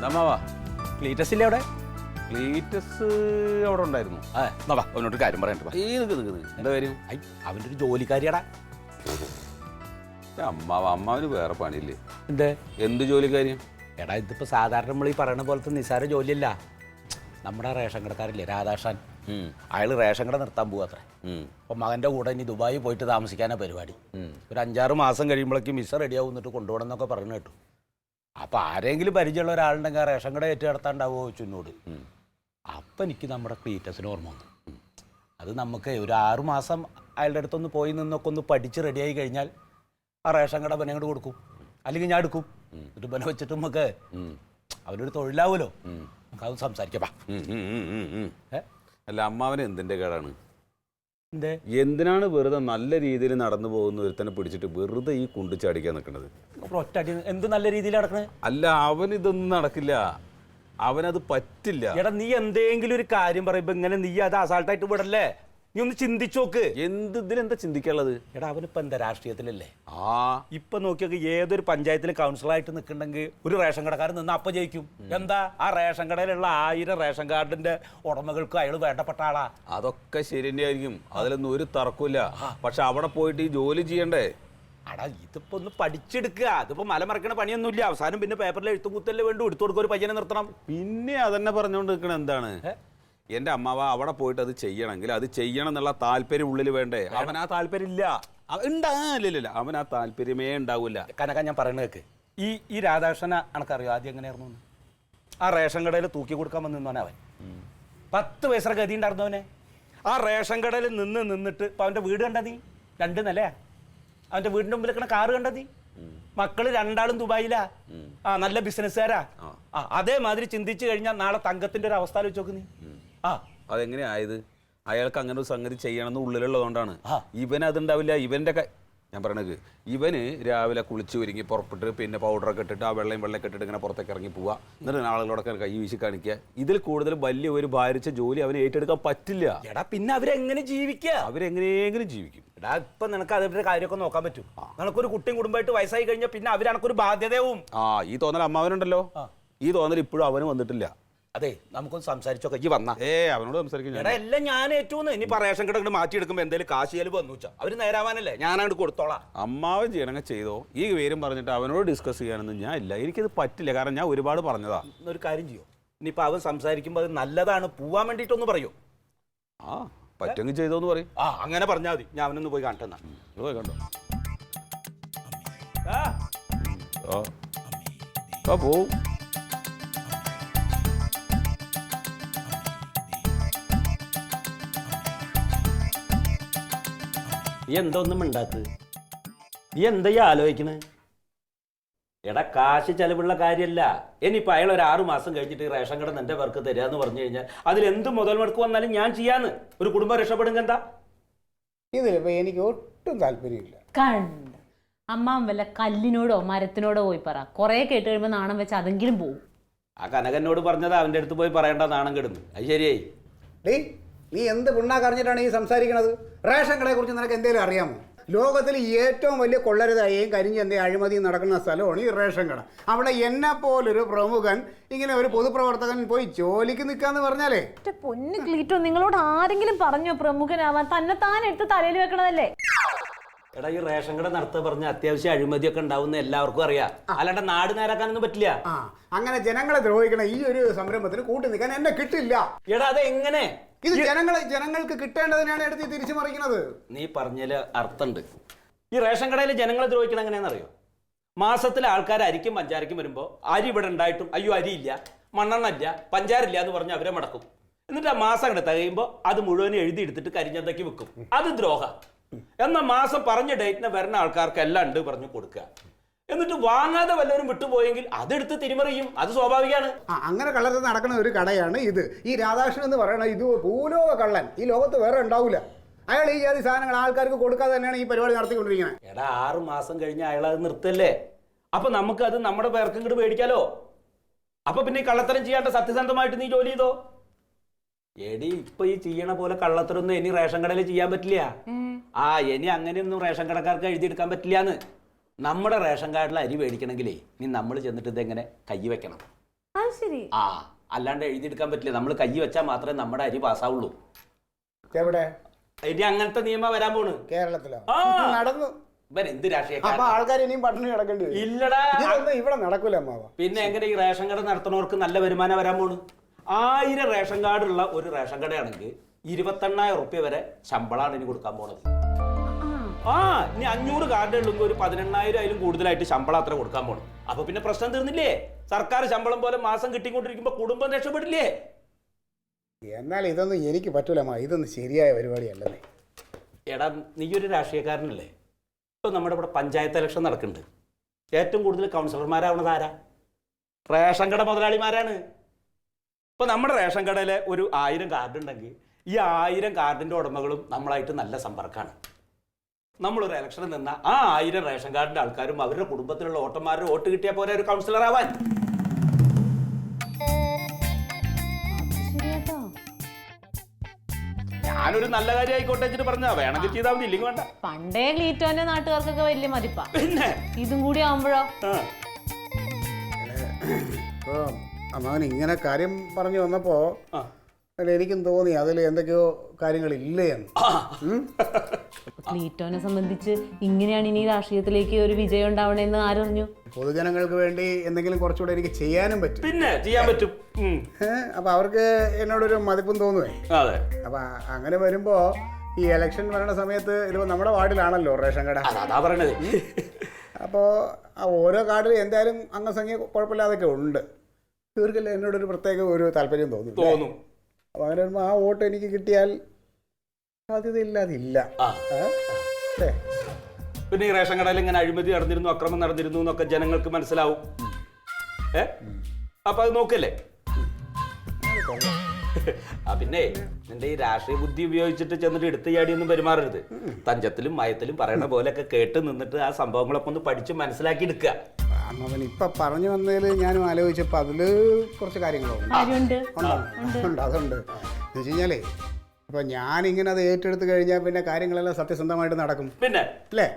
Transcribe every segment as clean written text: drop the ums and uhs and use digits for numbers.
നമ്മാവാ Cletus ഇല്ലേ അവിടെ? Cletus അവിടെ ഉണ്ടായിരുന്നു. എന്നാ അവനോട് കാര്യം പറയണ്ട. എന്താ കാര്യം? അവൻ്റെ ഒരു ജോലിക്കാരിയാടാ. അമ്മാവന് വേറെ പണിയില്ലേ? എന്തേ? എന്ത് ജോലിക്കാര്യം? എടാ ഇതിപ്പോൾ സാധാരണ നമ്മൾ ഈ പറയണ പോലത്തെ നിസ്സാര ജോലിയല്ല. നമ്മുടെ റേഷൻ കടക്കാരില്ലേ രാധാഷൻ, അയാൾ റേഷൻ കട നിർത്താൻ പോവാത്രേ. അപ്പം മകൻ്റെ കൂടെ ഇനി ദുബായി പോയിട്ട് താമസിക്കാനാണ് പരിപാടി. ഒരു 5-6 മാസം കഴിയുമ്പോഴേക്കും വിസ റെഡിയാവും, എന്നിട്ട് കൊണ്ടുപോകണം എന്നൊക്കെ പറഞ്ഞു കേട്ടു. അപ്പം ആരെങ്കിലും പരിചയമുള്ള ഒരാളുണ്ടെങ്കിൽ ആ റേഷൻ കട ഏറ്റു നടത്താണ്ടാവുമോ ചോദിച്ചോട്. അപ്പം എനിക്ക് നമ്മുടെ ക്ലീറ്റസിന് ഓർമ്മ വന്നു. അത് നമുക്ക് ഒരു 6 മാസം അയാളുടെ അടുത്തൊന്ന് പോയി നിന്നൊക്കെ ഒന്ന് പഠിച്ച് റെഡിയായി കഴിഞ്ഞാൽ ആ റേഷൻ കട ബനെ അങ്ങോട്ട് കൊടുക്കും, അല്ലെങ്കിൽ ഞാൻ എടുക്കും. എന്നിട്ട് ബനെ വെച്ചിട്ട് നമുക്ക് അവനൊരു തൊഴിലാവുമല്ലോ. നമുക്ക് അത് സംസാരിക്കാം. അല്ല, അമ്മാവന് എന്തിൻ്റെ കേടാണ്? എന്തേ? എന്തിനാണ് വെറുതെ നല്ല രീതിയിൽ നടന്നു പോകുന്ന ഒരുത്തനെ പിടിച്ചിട്ട് വെറുതെ ഈ കുണ്ടിച്ചാടിക്കാൻ നിൽക്കുന്നത്? ഒറ്റ അടി എന്ത് നല്ല രീതിയിൽ നടക്കണേ? അല്ല, അവനിതൊന്നും നടക്കില്ല, അവനത് പറ്റില്ല. എടാ നീ എന്തെങ്കിലും ഒരു കാര്യം പറയുമ്പോ ഇങ്ങനെ നീ അത് അസാൾട്ടായിട്ട് വിടല്ലേ? നീ ഒന്ന് ചിന്തിച്ചു നോക്ക്. ഇതിലെന്താ ചിന്തിക്കാനുള്ളത്? എടാ അവനിപ്പോ എന്താ രാഷ്ട്രീയത്തിലല്ലേ? ഇപ്പൊ നോക്കിയൊക്കെ ഏതൊരു പഞ്ചായത്തിൽ കൗൺസിലറായിട്ട് നിൽക്കണമെങ്കിൽ ഒരു റേഷൻ കടക്കാരൻ നിന്ന് അപ്പം ജയിക്കും. എന്താ ആ റേഷൻ കടയിലുള്ള 1000 റേഷൻ കാർഡിന്റെ ഉടമകൾക്ക് അയാൾ വേണ്ടപ്പെട്ട ആളാ. അതൊക്കെ ശരി തന്നെയായിരിക്കും, അതിലൊന്നും ഒരു തർക്കമില്ല. പക്ഷെ അവിടെ പോയിട്ട് ഈ ജോലി ചെയ്യണ്ടേ? അടാ ഇതിപ്പോ ഒന്ന് പഠിച്ചെടുക്കുക. അതിപ്പോ മലമറക്കണ പണിയൊന്നുമില്ല. അവസാനം പിന്നെ പേപ്പറിൽ എഴുത്തും കുത്തല്ലേ വേണ്ടു, എടുത്തു കൊടുക്കുക, ഒരു പയ്യനെ നിർത്തണം. പിന്നെ അതന്നെ പറഞ്ഞുകൊണ്ട് നിൽക്കണം. എന്താണ് എൻ്റെ അമ്മാവ അവിടെ പോയിട്ട് അത് ചെയ്യണമെങ്കിൽ അത് ചെയ്യണം എന്നുള്ള താല്പര്യം ഉള്ളിൽ വേണ്ടേ? അവൻ ആ താല്പര്യം ഇല്ല, ഉണ്ടാകില്ല. അവൻ ആ താല്പര്യമേ ഉണ്ടാവില്ല. കനക ഞാൻ പറയുന്നത് കേൾക്ക്. ഈ രാധാകൃഷ്ണനെ അനക്കറിയോ ആദ്യം എങ്ങനെയായിരുന്നു? ആ റേഷൻ കടയിൽ തൂക്കി കൊടുക്കാൻ വന്നിരുന്നവനെ അവൻ 10 പൈസ ഗതി ഉണ്ടായിരുന്നവനെ. ആ റേഷൻ കടയിൽ നിന്നിട്ട് ഇപ്പം അവൻ്റെ വീട് കണ്ട നീ? 2 നിലയാ. അവൻ്റെ വീടിൻ്റെ മുമ്പിൽ നിൽക്കണ കാറ് കണ്ട നീ? മക്കള് 2 ദുബായിലാ. നല്ല ബിസിനസ്സുകാരാ. അതേമാതിരി ചിന്തിച്ചു കഴിഞ്ഞാൽ നാളെ തങ്കത്തിന്റെ ഒരു അവസ്ഥ വെച്ച് നോക്ക് നീ. അതെങ്ങനെയായത്? അയാൾക്ക് അങ്ങനെ ഒരു സംഗതി ചെയ്യണമെന്ന് ഉള്ളിലുള്ളതുകൊണ്ടാണ്. ഇവനതുണ്ടാവില്ല. ഇവന്റെ ഞാൻ പറയണത്, ഇവന് രാവിലെ കുളിച്ച് ഒരുങ്ങി പുറപ്പെട്ട് പിന്നെ പൗഡറൊക്കെ ഇട്ടിട്ട് ആ വെള്ളയൊക്കെ ഇട്ടിട്ട് ഇങ്ങനെ പുറത്തേക്ക് ഇറങ്ങി പോവുക, എന്നിട്ട് ആളുകളോടൊക്കെ കൈ വീശി കാണിക്കുക. ഇതിൽ കൂടുതൽ വലിയ ഒരു ഭാരിച്ച ജോലി അവന് ഏറ്റെടുക്കാൻ പറ്റില്ല. എടാ പിന്നെ അവരെങ്ങനെ ജീവിക്കുക? അവരെങ്ങനെയെങ്കിലും ജീവിക്കും. എടാ ഇപ്പൊ നിനക്ക് അതിന്റെ കാര്യമൊക്കെ നോക്കാൻ പറ്റും. നിനക്കൊരു കുട്ടിയും കുടുംബമായിട്ട് വയസ്സായി കഴിഞ്ഞാൽ പിന്നെ അവരനക്കൊരു ബാധ്യതയാവും. ഈ തോന്നൽ അമ്മാവനുണ്ടല്ലോ, ഈ തോന്നൽ ഇപ്പോഴും അവന് വന്നിട്ടില്ല. അതെ, നമുക്കൊന്ന് സംസാരിച്ചോക്കെ. ഈ വന്നാ അവനോട് സംസാരിക്കും. എടാ എല്ലാം ഞാൻ ഏറ്റവും ഇനി റേഷൻ കട മാറ്റിയെടുക്കുമ്പോൾ എന്തെങ്കിലും കാശ് ചെലവ് വന്നു വെച്ചാൽ അവര് നേരാവാനല്ലേ, ഞാനങ്ങോട്ട് കൊടുത്തോളാം. അമ്മാവൻ ചെയ്യണമെങ്കിൽ ചെയ്തോ. ഈ പേരും പറഞ്ഞിട്ട് അവനോട് ഡിസ്കസ് ചെയ്യാനൊന്നും ഞാൻ ഇല്ല. എനിക്കത് പറ്റില്ല, കാരണം ഞാൻ ഒരുപാട് പറഞ്ഞതാ. ഒരു കാര്യം ചെയ്യോ, ഇനിയിപ്പോ അവൻ സംസാരിക്കുമ്പോൾ അത് നല്ലതാണ്, പോവാൻ വേണ്ടിയിട്ടൊന്ന് പറയോ? പറ്റുമെങ്കിൽ ചെയ്തോന്ന് പറയും. അങ്ങനെ പറഞ്ഞാൽ മതി. ഞാൻ അവനൊന്ന് പോയി കാണട്ടെന്നാ. പോയി കണ്ടോ? പോവും. നീ എന്താ ഒന്നും മിണ്ടാത്ത്? നീ എന്താ ഈ ആലോചിക്കണേ? എടാ കാശ് ചെലവുള്ള കാര്യമല്ല. ഇനിയിപ്പോൾ അയാൾ ഒരു 6 മാസം കഴിഞ്ഞിട്ട് റേഷൻ കട എൻ്റെ പേർക്ക് തരാന്ന് പറഞ്ഞു കഴിഞ്ഞാൽ അതിലെന്ത് മുതൽ മുടക്ക് വന്നാലും ഞാൻ ചെയ്യാന്ന്. ഒരു കുടുംബം രക്ഷപ്പെടുക എന്താ? ഇതിലിപ്പോൾ എനിക്ക് ഒട്ടും താല്പര്യമില്ല. കണ്ട അമ്മാവൻ വല്ല കല്ലിനോടോ മരത്തിനോടോ പോയി പറ. കുറെ കേട്ട് കഴിയുമ്പോൾ നാണം വെച്ച് അതെങ്കിലും പോവും. ആ കനകനോട് പറഞ്ഞത് അവൻ്റെ അടുത്ത് പോയി പറയേണ്ട, നാണം കെടുന്നു. അത് ശരിയായി. നീ എന്ത് പിണ്ണാക്കറിഞ്ഞിട്ടാണ് ഈ സംസാരിക്കണത്? റേഷൻ കടയെ കുറിച്ച് നിനക്ക് എന്തെങ്കിലും അറിയാമോ? ലോകത്തിൽ ഏറ്റവും വലിയ കൊള്ളരുതായും കരിഞ്ചന്തയും അഴിമതിയും നടക്കുന്ന സ്ഥലമാണ് ഈ റേഷൻ കട. അവിടെ എന്നെ പോലൊരു പ്രമുഖൻ ഇങ്ങനെ ഒരു പൊതുപ്രവർത്തകൻ പോയി ജോലിക്ക് നിൽക്കാന്ന് പറഞ്ഞാലേ. പൊന്നു ക്ലീറ്റോ, നിങ്ങളോട് ആരെങ്കിലും പറഞ്ഞോ പ്രമുഖനാവാൻ? തന്നെ താൻ എടുത്ത് തലയിൽ വെക്കണതല്ലേ? എടാ ഈ റേഷൻ കട നടത്ത പറഞ്ഞ അത്യാവശ്യം അഴിമതിയൊക്കെ ഉണ്ടാവുന്ന എല്ലാവർക്കും അറിയാം. അല്ലാണ്ട് നാട് നേരാക്കാനൊന്നും പറ്റില്ല. അങ്ങനെ ജനങ്ങളെ ദ്രോഹിക്കണ ഈ ഒരു സംരംഭത്തിന് കൂട്ടി നിൽക്കാൻ എന്നെ കിട്ടില്ല. എടാ അത് എങ്ങനെ? ഇത് ജനങ്ങൾക്ക് കിട്ടേണ്ടതിനാണ് എടുത്ത് തിരിച്ചു മറിക്കുന്നത്. നീ പറഞ്ഞതില് അർത്ഥമുണ്ട്. ഈ റേഷൻ കടയിൽ ജനങ്ങളെ ദ്രോഹിക്കണം എങ്ങനെയാണെന്നറിയോ? മാസത്തിലെ ആൾക്കാർ അരിക്കും പഞ്ചാരക്കും വരുമ്പോൾ അരി ഇവിടെ ഉണ്ടായിട്ടും അയ്യോ അരിയില്ല, മണ്ണെണ്ണ ഇല്ല, പഞ്ചാരില്ല എന്ന് പറഞ്ഞ് അവരെ മടക്കും. എന്നിട്ട് ആ മാസം അങ്ങോട്ട് തികയുമ്പോൾ അത് മുഴുവനും എഴുതിയെടുത്തിട്ട് കരിഞ്ചന്തയ്ക്ക് വെക്കും. അത് ദ്രോഹം. എന്നാൽ മാസം പറഞ്ഞ ഡേറ്റിന് വരുന്ന ആൾക്കാർക്ക് എല്ലാം ഉണ്ട് പറഞ്ഞു കൊടുക്കുക. എന്നിട്ട് വാങ്ങാതെ വല്ലവരും വിട്ടുപോയെങ്കിൽ അതെടുത്ത് തിരിമറിയും. അത് സ്വാഭാവികമാണ്. അങ്ങനെ കള്ളത്തിൽ നടക്കുന്ന ഒരു കടയാണ് ഇത്. ഈ രാധാകൃഷ്ണൻ എന്ന് പറയുന്നത് ഇത് ഭൂലോക കള്ളൻ. ഈ ലോകത്ത് വേറെ ഉണ്ടാവില്ല. അയാൾ ഈ ജാതി സാധനങ്ങൾ ആൾക്കാർക്ക് കൊടുക്കാതെ തന്നെയാണ് ഈ പരിപാടി നടത്തിക്കൊണ്ടിരിക്കുന്നത്. എടാ 6 മാസം കഴിഞ്ഞ് അയാൾ അത് നിർത്തല്ലേ? അപ്പൊ നമുക്കത് നമ്മുടെ പേർക്കും കൂടെ മേടിക്കാലോ. അപ്പൊ പിന്നെ ഈ കള്ളത്തരം ചെയ്യാണ്ട് സത്യസന്ധമായിട്ട് നീ ജോലി ചെയ്തോ. എടി ഇപ്പൊ ഈ ചെയ്യണ പോലെ കള്ളത്തരൊന്നും ഇനി റേഷൻ കടയിൽ ചെയ്യാൻ പറ്റില്ല. ഇനി അങ്ങനെയൊന്നും റേഷൻ കടക്കാർക്ക് എഴുതിയെടുക്കാൻ പറ്റില്ലാന്ന്. നമ്മുടെ റേഷൻ കാർഡിൽ അരി മേടിക്കണമെങ്കിലേ നീ നമ്മൾ ചെന്നിട്ട് ഇതെങ്ങനെ കൈ വെക്കണം. അത് ശരി. ആ അല്ലാണ്ട് എഴുതിയെടുക്കാൻ പറ്റില്ല. നമ്മൾ കൈ വെച്ചാൽ മാത്രമേ നമ്മുടെ അരി പാസ്സാവുള്ളൂ. എവിടെ? ഇനി അങ്ങനത്തെ നിയമം വരാൻ പോണ് കേരളത്തിലോ? ആ. നടന്നു. ഇവൻ എന്ത് രാഷ്ട്രീയ അപ്പൊ ആൾക്കാർ ഇനിയും പട്ടിണി കിടക്കേണ്ടി വരും. ഇല്ലടാ. ഇതൊന്നും ഇവിടെ നടക്കൂല അമ്മാവ. പിന്നെ എങ്ങനെ ഈ റേഷൻ കട നടത്തുന്നവർക്ക് നല്ല വരുമാനം വരാൻ പോണ്? 1000 റേഷൻ കാർഡുള്ള ഒരു റേഷൻ കടയാണെങ്കിൽ 28,000 റുപ്യ വരെ ശമ്പളമാണ് ഇനി കൊടുക്കാൻ പോണത്. ആ ഇനി 500 കാർഡ് ഉള്ളെങ്കിൽ ഒരു 18,000 അതിലും കൂടുതലായിട്ട് ശമ്പളം അത്ര കൊടുക്കാൻ പോണം. അപ്പൊ പിന്നെ പ്രശ്നം തീർന്നില്ലേ? സർക്കാർ ശമ്പളം പോലെ മാസം കിട്ടിക്കൊണ്ടിരിക്കുമ്പോ കുടുംബം രക്ഷപ്പെടില്ലേ? എന്നാൽ ഇതൊന്നും എനിക്ക് പറ്റൂല അമ്മ. ഇതൊന്നും ശരിയായ പരിപാടിയല്ലേ. എടാ നീ ഒരു രാഷ്ട്രീയക്കാരനല്ലേ? ഇപ്പൊ നമ്മുടെ ഇവിടെ പഞ്ചായത്ത് ഇലക്ഷൻ നടക്കുന്നുണ്ട്. ഏറ്റവും കൂടുതൽ കൗൺസിലർമാരാവണത് ആരാ? റേഷൻ കട മുതലാളിമാരാണ്. ഇപ്പൊ നമ്മുടെ റേഷൻ കടയിലെ ഒരു 1000 കാർഡ് ഉണ്ടെങ്കിൽ ഈ 1000 കാർഡിന്റെ ഉടമകളും നമ്മളായിട്ട് നല്ല സമ്പർക്കമാണ്. നമ്മളൊരു ഇലക്ഷനിൽ നിന്ന ആ 1000 റേഷൻ കാർഡിന്റെ ആൾക്കാരും അവരുടെ കുടുംബത്തിലുള്ള വോട്ടർമാരുടെ വോട്ട് കിട്ടിയാൽ പോലെ ഒരു കൗൺസിലർ ആവാൻ. ഞാനൊരു നല്ല കാര്യം ആയിക്കോട്ടെ വെച്ചിട്ട് പറഞ്ഞാ വേണമെങ്കിൽ ചെയ്താൽ മതി, ഇല്ലെങ്കിൽ വേണ്ട. പണ്ടേ ക്ലീറ്റോന്റെ നാട്ടുകാർക്കൊക്കെ വലിയ മതിപ്പാ. പിന്നെ ഇതും കൂടി ആവുമ്പോഴോ? ഇപ്പൊ അമ്മാവൻ ഇങ്ങനെ കാര്യം പറഞ്ഞു വന്നപ്പോ എനിക്കും തോന്നി അതിൽ എന്തൊക്കെയോ കാര്യങ്ങളില്ലേ എന്ന്. ക്ലീറ്റോനെ സംബന്ധിച്ച് ഇങ്ങനെയാണ് ഇനി രാഷ്ട്രീയത്തിലേക്ക് ഒരു വിജയം ഉണ്ടാവണേന്ന് ആരറിഞ്ഞു? പൊതുജനങ്ങൾക്ക് വേണ്ടി എന്തെങ്കിലും കുറച്ചുകൂടെ എനിക്ക് ചെയ്യാനും പറ്റും. പിന്നെ ചെയ്യാൻ പറ്റും. അപ്പൊ അവർക്ക് എന്നോടൊരു മതിപ്പും തോന്നുവേ. അതെ. അപ്പൊ അങ്ങനെ വരുമ്പോ ഈ ഇലക്ഷൻ വരണ സമയത്ത് ഇതിപ്പോ നമ്മുടെ വാർഡിലാണല്ലോ റേഷൻ കട. അതാ പറയണത്. അപ്പോൾ ആ ഓരോ കാർഡിലും എന്തായാലും അംഗസംഖ്യ കുഴപ്പമില്ലാതൊക്കെ ഉണ്ട്. ഇവർക്കല്ലേ എന്നോടൊരു പ്രത്യേക ഒരു താല്പര്യം തോന്നും. അപ്പോൾ അങ്ങനെ വരുമ്പോൾ ആ വോട്ട് എനിക്ക് കിട്ടിയാൽ സാധ്യതയില്ലാതില്ല. പിന്നെ ഈ റേഷൻ കടയിൽ ഇങ്ങനെ അഴിമതി നടന്നിരുന്നു, അക്രമം നടന്നിരുന്നു എന്നൊക്കെ ജനങ്ങൾക്ക് മനസ്സിലാവും. അപ്പൊ അത് നോക്കല്ലേ? പിന്നെ നിന്റെ ഈ രാഷ്ട്രീയ ബുദ്ധി ഉപയോഗിച്ചിട്ട് ചെന്നിട്ട് എടുത്ത് ചാടിയൊന്നും പെരുമാറരുത്. തഞ്ചത്തിലും മയത്തിലും പറയണ പോലെയൊക്കെ കേട്ട് നിന്നിട്ട് ആ സംഭവങ്ങളൊക്കെ ഒന്ന് പഠിച്ച് മനസ്സിലാക്കി എടുക്കുക. അവൻ ഇപ്പൊ പറഞ്ഞു വന്നതിൽ ഞാനും ആലോചിച്ചപ്പോ അതില് കുറച്ച് കാര്യങ്ങളുണ്ട്. അതുണ്ട് എന്ന് വെച്ച് കഴിഞ്ഞാലേ ഇപ്പൊ ഞാനിങ്ങനെ അത് ഏറ്റെടുത്ത് കഴിഞ്ഞാൽ പിന്നെ കാര്യങ്ങളെല്ലാം സത്യസന്ധമായിട്ട് നടക്കും. പിന്നെ അല്ലേ?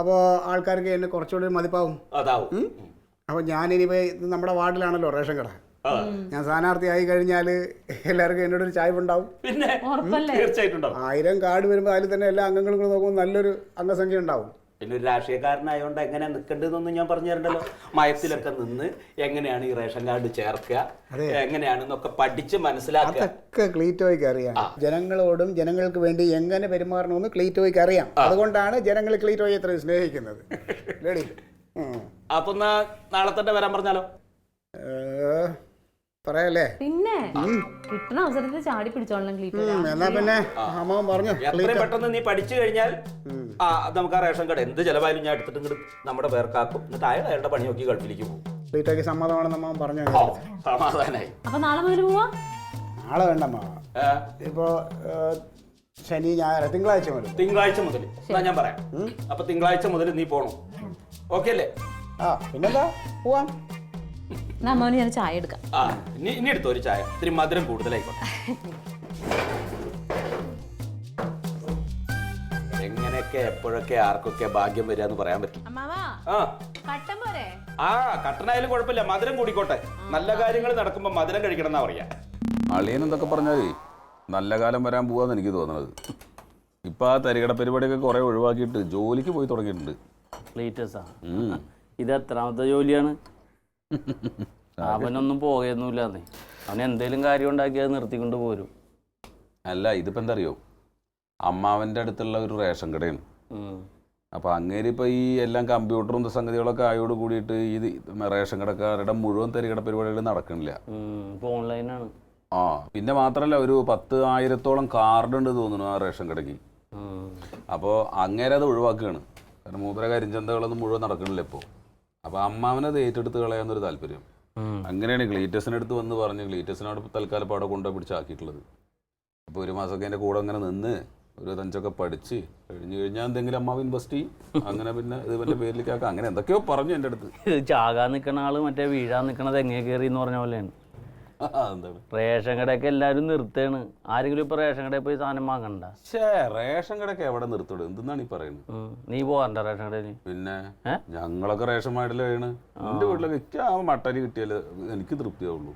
അപ്പോൾ ആൾക്കാർക്ക് എന്നെ കുറച്ചുകൂടി മതിപ്പാവും. അപ്പൊ ഞാനിനിപ്പോ ഇത് നമ്മുടെ വാർഡിലാണല്ലോ റേഷൻ കട. ഞാൻ സ്ഥാനാർത്ഥിയായി കഴിഞ്ഞാൽ എല്ലാവർക്കും എന്നോടൊരു ചായ്വ് ഉണ്ടാവും. പിന്നെ തീർച്ചയായിട്ടും 1000 കാർഡ് വരുമ്പോൾ അതിൽ തന്നെ എല്ലാ അംഗങ്ങളും കൂടെ നോക്കുമ്പോൾ നല്ലൊരു അംഗസംഖ്യ ഉണ്ടാവും. പിന്നെ ഒരു രാഷ്ട്രീയക്കാരനായതുകൊണ്ട് എങ്ങനെയാ നിൽക്കേണ്ടതെന്നൊന്നും ഞാൻ പറഞ്ഞു തരണ്ടല്ലോ. മയത്തിലൊക്കെ നിന്ന് എങ്ങനെയാണ് ഈ റേഷൻ കാർഡ് ചേർക്കുക, എങ്ങനെയാണെന്നൊക്കെ പഠിച്ച് മനസ്സിലാക്കുക. അതൊക്കെ ക്ലീറ്റോയ്ക്ക് അറിയാം. ജനങ്ങളോടും ജനങ്ങൾക്ക് വേണ്ടി എങ്ങനെ പെരുമാറണമെന്ന് ക്ലീറ്റോയ്ക്ക് അറിയാം. അതുകൊണ്ടാണ് ജനങ്ങൾ ക്ലീറ്റോയെ ഇത്രയും സ്നേഹിക്കുന്നത്. അപ്പൊ നാളെ തന്നെ വരാൻ പറഞ്ഞാലോ? പറയാല്ലേ? പിന്നെ കിട്ടുന്ന അവസരത്തിൽ ചാടി പിടിച്ചോളണം ക്ലീറ്റോ. എന്നാ പിന്നെ അമ്മാവൻ പറഞ്ഞു എത്രയും പെട്ടെന്ന് നീ പഠിച്ചു കഴിഞ്ഞാൽ നമുക്ക് ആ റേഷൻ കട എന്ത് ചെലവായാലും ഞാൻ എടുത്തിട്ട് ഇങ്ങോട്ട് നമ്മുടെ പേർക്കാക്കും. എന്നിട്ട് അയാളുടെ പണി നോക്കി ഗൾഫിലേക്ക് പോകും. ക്ലീറ്റോയ്ക്ക് സമ്മതമാണെന്ന് അമ്മാവൻ പറഞ്ഞു. സമാധാനായി. അപ്പൊ നാളെ മുതൽ പോവാ? നാളെ വേണ്ട അമ്മാവ. ഇപ്പോ ശനി ഞായർ തിങ്കളാഴ്ച മുതൽ ഞാൻ പറയാം. അപ്പൊ തിങ്കളാഴ്ച മുതൽ നീ പോണം. ഓക്കെ അല്ലേ? പിന്നെന്താ പോവാം. നമ്മോന് ഞാൻ ചായ എടുക്കാം. ഇനി എടുത്തോ ഒരു ചായ. ഇത്തിരി മധുരം കൂടുതലായിക്കോട്ടെ. എങ്ങനെയൊക്കെ എപ്പോഴൊക്കെ ആർക്കൊക്കെ ഭാഗ്യം വരിക എന്ന് പറയാൻ പറ്റും. കട്ടനായാലും കുഴപ്പമില്ല, മധുരം കൂടിക്കോട്ടെ. നല്ല കാര്യങ്ങൾ നടക്കുമ്പോ മധുരം കഴിക്കണം എന്നാ പറയാ. അളിയൻ എന്തൊക്കെ പറഞ്ഞാലേ നല്ല കാലം വരാൻ പോവാന്ന് എനിക്ക് തോന്നുന്നത്. ഇപ്പൊ ആ തരികട പരിപാടിയൊക്കെ കുറെ ഒഴിവാക്കിയിട്ട് ജോലിക്ക് പോയി തുടങ്ങിയിട്ടുണ്ട്. ഇത് എത്രാമത്തെ ജോലിയാണ്? അവനൊന്നും പോകയൊന്നുമില്ലാന്നേ. അവൻ എന്തേലും കാര്യം ഉണ്ടാക്കി അത് നിർത്തിക്കൊണ്ട് പോരും. അല്ല, ഇതിപ്പോ എന്താ അറിയോ, അമ്മാവന്റെ അടുത്തുള്ള ഒരു റേഷൻ കടയാണ്. അപ്പൊ അങ്ങേര് ഇപ്പൊ ഈ എല്ലാം കമ്പ്യൂട്ടറും സംഗതികളൊക്കെ ആയോട് കൂടിയിട്ട് ഈ റേഷൻ കടക്കാരുടെ മുഴുവൻ തരികട പരിപാടികൾ നടക്കണില്ല. ഓൺലൈനാണ്. പിന്നെ മാത്രല്ല ഒരു 10,000-ഓളം കാർഡ് ഉണ്ട് തോന്നുന്നു ആ റേഷൻ കടയ്ക്ക്. അപ്പോൾ അങ്ങേരെ അത് ഒഴിവാക്കുകയാണ്. കാരണം മൂപ്പര കരിഞ്ചന്തകളൊന്നും മുഴുവൻ നടക്കണില്ല ഇപ്പോൾ. അപ്പോൾ അമ്മാവനത് ഏറ്റെടുത്ത് കളയാന്നൊരു താല്പര്യം. അങ്ങനെയാണ് ക്ലീറ്റസിനടുത്ത് വന്ന് പറഞ്ഞ് ക്ലീറ്റസിനോട് തൽക്കാലം അവിടെ കൊണ്ടുപോയി പിടിച്ചാക്കിയിട്ടുള്ളത്. അപ്പോൾ ഒരു മാസമൊക്കെ എൻ്റെ കൂടെ അങ്ങനെ നിന്ന് ഒരു 5 പഠിച്ച് കഴിഞ്ഞ് കഴിഞ്ഞാൽ എന്തെങ്കിലും അമ്മാവ് ഇൻവെസ്റ്റ് ചെയ്യും. അങ്ങനെ പിന്നെ ഇത് എൻ്റെ പേരിലേക്ക് ആക്കാം. അങ്ങനെ എന്തൊക്കെയോ പറഞ്ഞു എൻ്റെ അടുത്ത്. ഇത് ചാകാൻ നിൽക്കണ ആള് മറ്റേ വീഴാൻ നിൽക്കണത് എങ്ങനെ കയറി എന്ന് പറഞ്ഞ പോലെയാണ്. എന്താണ് റേഷൻ കടയൊക്കെ എല്ലാവരും നിർത്തേണ്. ആരെങ്കിലും ഇപ്പൊ റേഷൻ കടയിൽ പോയി സാധനം വാങ്ങണ്ട. റേഷൻ കടയൊക്കെ എവിടെ നിർത്തോട്? എന്തെന്നാണ് ഈ പറയുന്നത്? നീ പോവാണ്ട റേഷൻ കടയിൽ? പിന്നെ ഞങ്ങളൊക്കെ റേഷൻ മാഡിലാണ് എന്റെ വീട്ടിലൊക്കെ എനിക്ക് ആ മട്ടരി കിട്ടിയാല് എനിക്ക് തൃപ്തിയാവുള്ളൂ.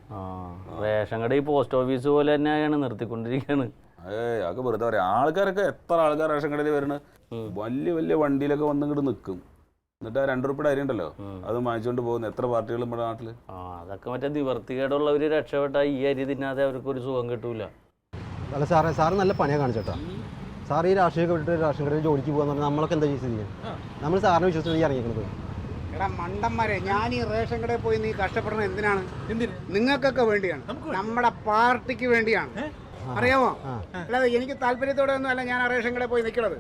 റേഷൻ കട ഈ പോസ്റ്റ് ഓഫീസ് പോലെ തന്നെയാണ് നിർത്തിക്കൊണ്ടിരിക്കുകയാണ്. അതൊക്കെ വെറുതെ പറയാം. ആൾക്കാരൊക്കെ എത്ര ആൾക്കാർ റേഷൻ കടയിൽ വരുന്നത് വലിയ വലിയ വണ്ടിയിലൊക്കെ വന്നിങ്ങോട്ട് നിൽക്കും. എന്നിട്ട് ആ 2 രൂപയുടെ അരി ഉണ്ടല്ലോ അത് വാങ്ങിച്ചുകൊണ്ട് പോകുന്ന എത്ര പാർട്ടികൾ നമ്മുടെ നാട്ടില്. അതൊക്കെ മറ്റേ നിവർത്തികേടുള്ളവര് രക്ഷപ്പെട്ട ഈ അരി തിന്നാതെ അവർക്ക് ഒരു സുഖം കിട്ടൂല. അല്ല സാറേ, സാറ് നല്ല പണിയാണ് കാണിച്ചേട്ടാ. സാർ ഈ രാഷ്ട്രീയമൊക്കെ വിട്ടിട്ട് റേഷൻ കടയിൽ ജോലിക്ക് പോകാന്ന് പറഞ്ഞാൽ നമ്മളൊക്കെ എന്താ ചെയ്യുക? നമ്മൾ സാറിനെ വിശ്വസിച്ച് ഇറങ്ങിക്കുന്നത്. എടാ മണ്ടന്മാരെ, ഞാൻ ഈ റേഷൻ കടയിൽ പോയി നീ കഷ്ടപ്പെടുന്നത് എന്തിനാണ്? നിങ്ങൾക്കൊക്കെ വേണ്ടിയാണ്, നമ്മുടെ പാർട്ടിക്ക് വേണ്ടിയാണ്. അറിയാമോ? അല്ലാതെ എനിക്ക് താല്പര്യത്തോടെ ഒന്നും അല്ല ഞാൻ ആ റേഷൻ കടയിൽ പോയി നിൽക്കുന്നത്.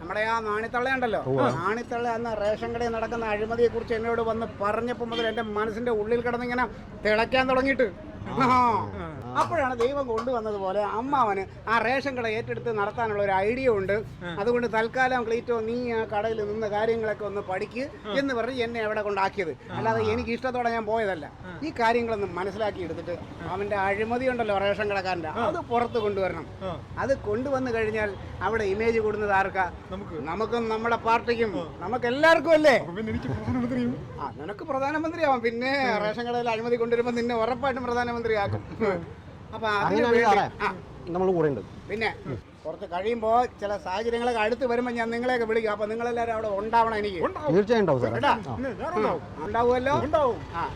നമ്മുടെ ആ നാണിത്തള്ളയുണ്ടല്ലോ, നാണിത്തള്ള അന്ന് റേഷൻ കടയിൽ നടക്കുന്ന അഴിമതിയെ കുറിച്ച് എന്നോട് വന്ന് പറഞ്ഞപ്പോൾ മുതൽ എൻ്റെ മനസ്സിന്റെ ഉള്ളിൽ കിടന്നിങ്ങനെ തിളയ്ക്കാൻ തുടങ്ങിയിട്ട് അപ്പോഴാണ് ദൈവം കൊണ്ടുവന്നതുപോലെ അമ്മാവന് ആ റേഷൻ കട ഏറ്റെടുത്ത് നടത്താനുള്ള ഒരു ഐഡിയ ഉണ്ട്. അതുകൊണ്ട് തൽക്കാലം ക്ലീറ്റോ നീ ആ കടയിൽ നിന്ന് കാര്യങ്ങളൊക്കെ ഒന്ന് പഠിക്ക് എന്ന് പറഞ്ഞ് എന്നെ അവിടെ കൊണ്ടാക്കിയത്. അല്ലാതെ എനിക്ക് ഇഷ്ടത്തോടെ ഞാൻ പോയതല്ല. ഈ കാര്യങ്ങളൊന്നും മനസ്സിലാക്കി എടുത്തിട്ട് അവന്റെ അഴിമതി ഉണ്ടല്ലോ റേഷൻ കടക്കാരൻ്റെ, അത് പുറത്ത് കൊണ്ടുവരണം. അത് കൊണ്ടുവന്നു കഴിഞ്ഞാൽ അവിടെ ഇമേജ് കൂടുന്നത് ആർക്കാ? നമുക്കും നമ്മുടെ പാർട്ടിക്കും നമുക്ക് എല്ലാവർക്കും അല്ലേ. നിനക്ക് പ്രധാനമന്ത്രിയാവാം. പിന്നെ റേഷൻ കടയിൽ അഴിമതി കൊണ്ടുവരുമ്പോൾ നിന്നെ ഉറപ്പായിട്ടും പ്രധാനമന്ത്രിയാക്കും. അപ്പൊ നമ്മൾ കൂടെ ഉണ്ട്. പിന്നെ കുറച്ച് കഴിയുമ്പോൾ ചില സാഹചര്യങ്ങളൊക്കെ അടുത്ത് വരുമ്പോൾ ഞാൻ നിങ്ങളെയൊക്കെ വിളിക്കും. അപ്പൊ നിങ്ങളെല്ലാവരും അവിടെ ഉണ്ടാവണം. എനിക്ക് തീർച്ചയായും ഉണ്ടാവും സാർ. ഉണ്ടാവുമല്ലോ.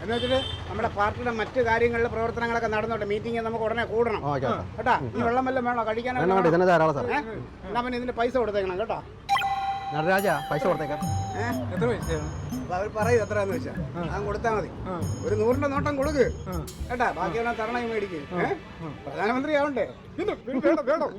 എന്ന് വെച്ചിട്ട് നമ്മുടെ പാർട്ടിയുടെ മറ്റു കാര്യങ്ങളിലെ പ്രവർത്തനങ്ങളൊക്കെ നടന്നോട്ടെ. മീറ്റിംഗ് നമുക്ക് ഉടനെ കൂടണം കേട്ടാ. ഈ വെള്ളം വല്ലതും വേണോ കഴിക്കാനോ? ധാരാളം സാർ. എന്നാ പിന്നെ ഇതിന്റെ പൈസ കൊടുത്തേക്കണം കേട്ടോ. നടരാജ പൈസ കൊടുത്തേക്കാം. എത്ര പൈസയാണ്? അപ്പൊ അവർ പറയും എത്രയാന്ന് വെച്ചാ അത് കൊടുത്താൽ മതി. ഒരു 100ന്റെ നോട്ടം കൊടുക്ക് കേട്ടാ. ബാക്കിയുള്ള തരണയും മേടിക്കും. പ്രധാനമന്ത്രി ആവണ്ടേ? വേണം.